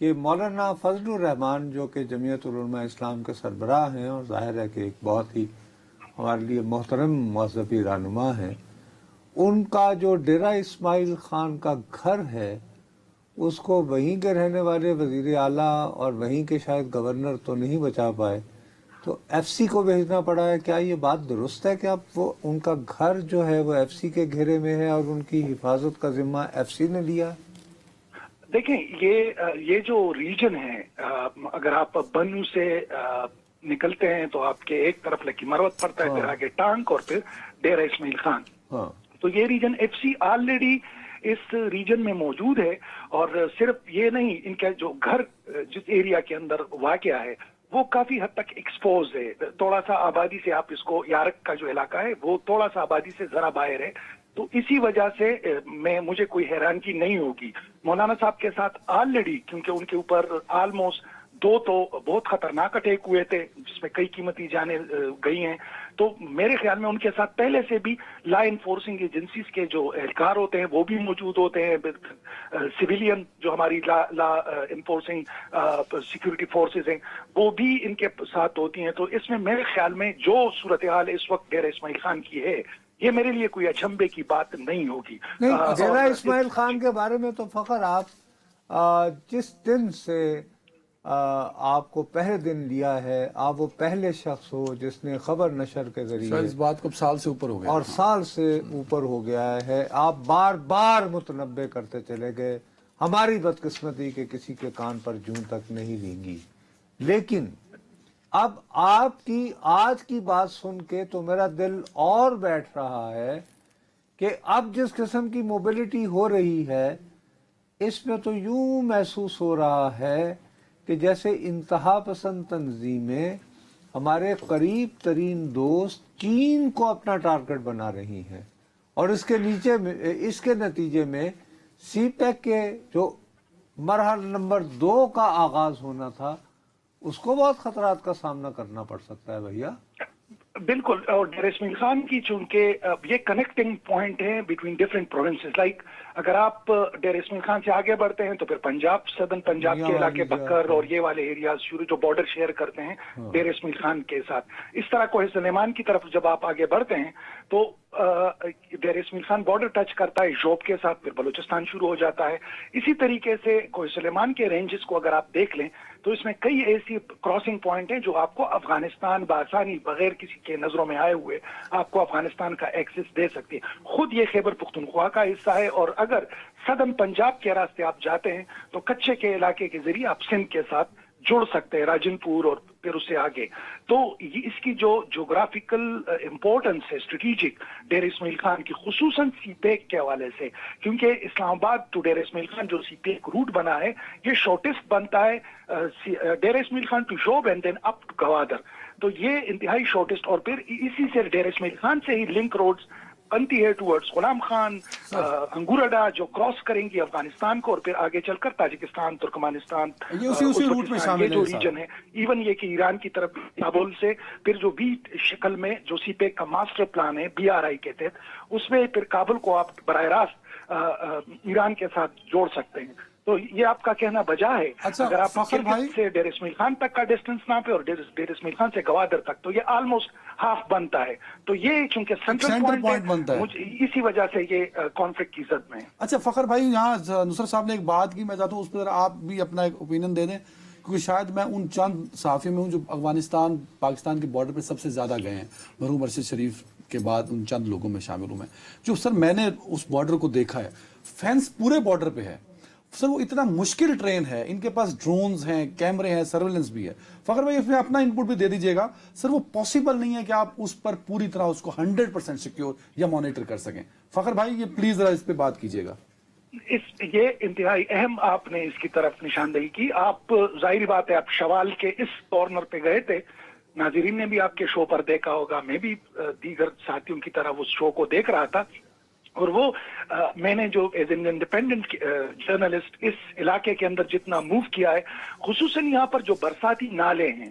کہ مولانا فضل الرحمان جو کہ جمعیت علماء اسلام کے سربراہ ہیں اور ظاہر ہے کہ ایک بہت ہی ہمارے لیے محترم مذہبی رہنما ہیں، ان کا جو ڈیرہ اسماعیل خان کا گھر ہے اس کو وہیں کے رہنے والے وزیر اعلیٰ اور وہیں کے شاید گورنر تو نہیں بچا پائے، تو ایف سی کو بھیجنا پڑا ہے۔ کیا یہ بات درست ہے کہ اب وہ ان کا گھر جو ہے وہ ایف سی کے گھیرے میں ہے اور ان کی حفاظت کا ذمہ ایف سی نے لیا؟ دیکھیں یہ جو ریجن ہے، اگر آپ بنو سے نکلتے ہیں تو آپ کے ایک طرف لکی مروت پڑتا ہے، پھر آگے ٹانک اور پھر ڈیرہ اسماعیل خان۔ ہاں، تو یہ ریجن ایف سی آلریڈی اس ریجن میں موجود ہے، اور صرف یہ نہیں، ان کا جو گھر جس ایریا کے اندر واقع ہے وہ کافی حد تک ایکسپوز ہے، تھوڑا سا آبادی سے، آپ اس کو یارک کا جو علاقہ ہے وہ تھوڑا سا آبادی سے ذرا باہر ہے، تو اسی وجہ سے مجھے کوئی حیرانگی نہیں ہوگی مولانا صاحب کے ساتھ آلریڈی، کیونکہ ان کے اوپر آلموسٹ 2 تو بہت خطرناک اٹیک ہوئے تھے جس میں کئی قیمتی جانیں گئی ہیں، تو میرے خیال میں ان کے ساتھ پہلے سے بھی لا انفورسنگ ایجنسیز کے جو اہلکار ہوتے ہیں وہ بھی موجود ہوتے ہیں، سویلین جو ہماری لا انفورسنگ سیکورٹی فورسز ہیں وہ بھی ان کے ساتھ ہوتی ہیں، تو اس میں میرے خیال میں جو صورتحال اس وقت ڈیرہ اسماعیل خان کی ہے یہ میرے لیے کوئی اچنبے کی بات نہیں ہوگی۔ نہیں، ڈیرہ اسماعیل خان کے بارے میں تو فخر آپ جس دن سے آپ کو پہلے دن لیا ہے، آپ وہ پہلے شخص ہو جس نے خبر نشر کے ذریعے اس بات کو سال سے اوپر ہو گیا، اور سال سے اوپر ہو گیا ہے، آپ بار بار متنبع کرتے چلے گئے، ہماری بدقسمتی کے کسی کے کان پر جوں تک نہیں رینگی، لیکن اب آپ کی آج کی بات سن کے تو میرا دل اور بیٹھ رہا ہے کہ اب جس قسم کی موبلٹی ہو رہی ہے اس میں تو یوں محسوس ہو رہا ہے کہ جیسے انتہا پسند تنظیمیں ہمارے قریب ترین دوست چین کو اپنا ٹارگٹ بنا رہی ہیں، اور اس کے نتیجے میں سی پیک کے جو مرحلہ نمبر 2 کا آغاز ہونا تھا اس کو بہت خطرات کا سامنا کرنا پڑ سکتا ہے بھیا۔ بالکل، اور ڈیرہ اسماعیل خان کی چونکہ یہ کنیکٹنگ پوائنٹ ہے بٹوین ڈفرینٹ پروونسز، لائک اگر آپ ڈیرہ اسماعیل خان سے آگے بڑھتے ہیں تو پھر پنجاب، سدرن پنجاب کے علاقے بکر اور یہ والے ایریاز شروع جو بارڈر شیئر کرتے ہیں ڈیرہ اسماعیل خان کے ساتھ، اس طرح کوہ سلیمان کی طرف جب آپ آگے بڑھتے ہیں تو ڈیرہ اسماعیل خان بارڈر ٹچ کرتا ہے جوب کے ساتھ، پھر بلوچستان شروع ہو جاتا ہے۔ اسی طریقے سے کوہ سلیمان کے رینجز کو اگر آپ دیکھ لیں تو اس میں کئی ایسی کراسنگ پوائنٹ ہیں جو آپ کو افغانستان بآسانی بغیر کسی کے نظروں میں آئے ہوئے آپ کو افغانستان کا ایکسس دے سکتی ہے۔ خود یہ خیبر پختونخوا کا حصہ ہے، اور اگر سدرن پنجاب کے راستے آپ جاتے ہیں تو کچے کے علاقے کے ذریعے آپ سندھ کے ساتھ جڑ سکتے ہیں، راجن پور اور پھر اس سے آگے، تو اس کی جو جغرافیکل امپورٹنس ہے اسٹریٹجک ڈیرہ اسماعیل خان کی، خصوصاً سی پیک کے حوالے سے، کیونکہ اسلام آباد ٹو ڈیرہ اسماعیل خان جو سی پیک روٹ بنا ہے یہ شارٹیسٹ بنتا ہے Dera Ismail Khan to Zhob and then up to Gwadar, تو یہ انتہائی شارٹیسٹ، اور پھر اسی سے ڈیرہ اسماعیل خان سے ہی لنک روڈز بنتی ہے ٹورڈز غلام خان، انگورڈا، جو کراس کریں گی افغانستان کو، اور پھر آگے چل کر تاجکستان، ترکمانستان، اسی روٹ میں شامل یہ جو ہے ریجن ہے، ایون یہ کہ ایران کی طرف کابل سے پھر جو بی شکل میں جو سی پیک کا ماسٹر پلان ہے BRI کے تحت، اس میں پھر کابل کو آپ براہ راست ایران کے ساتھ جوڑ سکتے ہیں، تو یہ آپ کا کہنا بجا ہے۔ اگر آپ کرکٹ سے ڈیرہ اسماعیل خان تک کا ڈسٹینس نہ پہ اور ڈیرہ اسماعیل خان سے گوادر تک، تو یہ آلموسٹ ہاف بنتا ہے، تو یہ چونکہ سینٹرل پوائنٹ بنتا ہے، اسی وجہ سے یہ کانفلکٹ کی زد میں ہے۔ اچھا فخر بھائی، یہاں نصرت صاحب نے ایک بات کی، میں چاہتا ہوں اس پر آپ بھی اپنا ایک اوپینین دے دیں، کیونکہ شاید میں ان چند صحافی میں ہوں جو افغانستان پاکستان کے بارڈر پہ سب سے زیادہ گئے ہیں، مرحوم ارشد شریف کے بعد ان چند لوگوں میں شامل ہوں میں، جو سر میں نے اس بارڈر کو دیکھا ہے، فینس پورے بارڈر پہ ہے سر، وہ اتنا مشکل ٹرین ہے، ان کے پاس ڈرونز ہیں، کیمرے ہیں، سرویلنس بھی ہے۔ فخر بھائی اس میں اپنا انپٹ بھی دے دیجئے گا سر، وہ پاسبل نہیں ہے کہ آپ اس پر پوری طرح اس کو 100% سیکیور یا مانیٹر کر سکیں۔ فخر بھائی یہ پلیز ذرا اس پہ بات کیجئے گا۔ یہ انتہائی اہم آپ نے اس کی طرف نشاندہی کی۔ آپ ظاہری بات ہے آپ شوال کے اس کارنر پہ گئے تھے، ناظرین نے بھی آپ کے شو پر دیکھا ہوگا، میں بھی دیگر ساتھیوں کی طرح اس شو کو دیکھ رہا تھا، اور وہ میں نے جو ایز این انڈیپینڈنٹ جرنلسٹ اس علاقے کے اندر جتنا موو کیا ہے، خصوصاً یہاں پر جو برساتی نالے ہیں،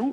2।